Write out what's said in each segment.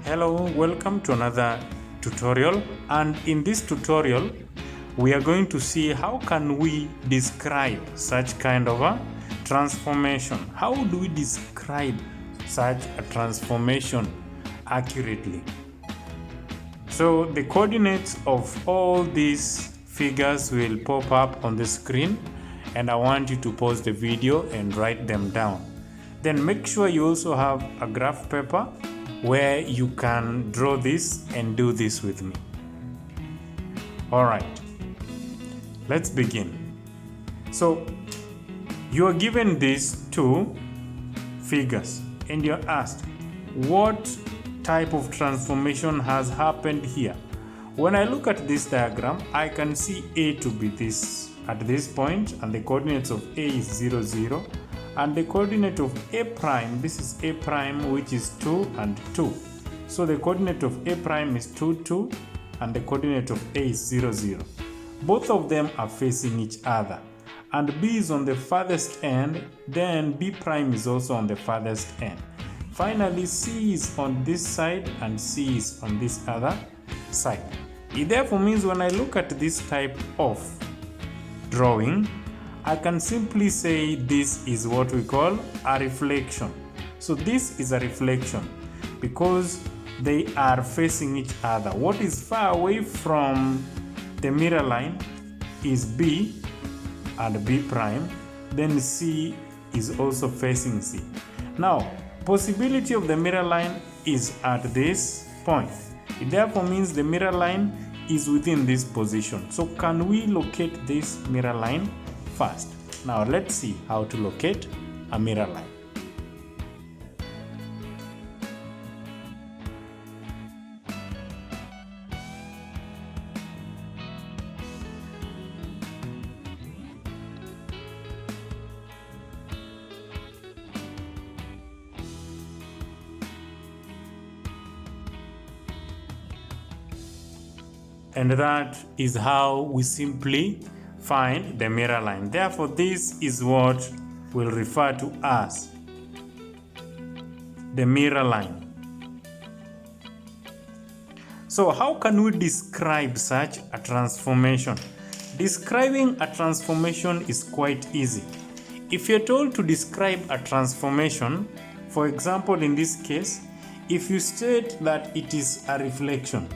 Hello, welcome to another tutorial, and in this tutorial we are going to see how can we describe such kind of a transformation. How do we describe such a transformation accurately? So the coordinates of all these figures will pop up on the screen, and I want you to pause the video and write them down. Then make sure you also have a graph paper where you can draw this and do this with me. All right, let's begin. So you are given these two figures and you're asked what type of transformation has happened here. When I look at this diagram, I can see A to be this at this point, and the coordinates of A is 0, 0. And the coordinate of A prime, this is A prime, which is 2 and 2. So the coordinate of A prime is 2, 2, and the coordinate of A is 0, 0. Both of them are facing each other. And B is on the farthest end, then B prime is also on the farthest end. Finally, C is on this side and C is on this other side. It therefore means when I look at this type of drawing, I can simply say this is what we call a reflection. So this is a reflection because they are facing each other. What is far away from the mirror line is B and B prime, then C is also facing C. Now, possibility of the mirror line is at this point. It therefore means the mirror line is within this position. So can we locate this mirror line first? Now let's see how to locate a mirror line. And that is how we simply find the mirror line. Therefore, this is what we'll refer to as the mirror line. So how can we describe such a transformation? Describing a transformation is quite easy. If you're told to describe a transformation, for example, in this case, if you state that it is a reflection,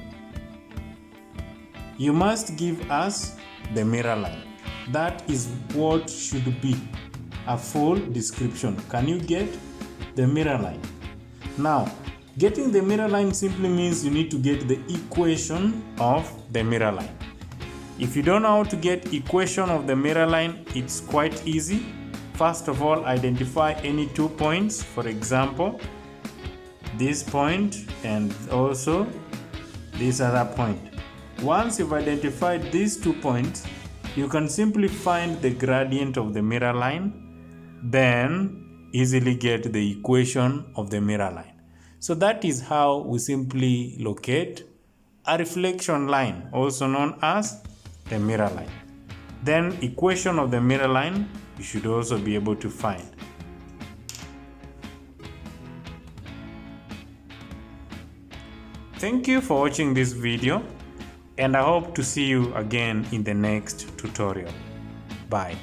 you must give us the mirror line. That is what should be a full description. Can you get the mirror line? Now, getting the mirror line simply means you need to get the equation of the mirror line. If you don't know how to get equation of the mirror line, it's quite easy. First of all, identify any 2 points. For example, this point and also this other point. Once you've identified these 2 points, you can simply find the gradient of the mirror line, then easily get the equation of the mirror line. So that is how we simply locate a reflection line, also known as the mirror line. Then equation of the mirror line, you should also be able to find. Thank you for watching this video, and I hope to see you again in the next tutorial. Bye.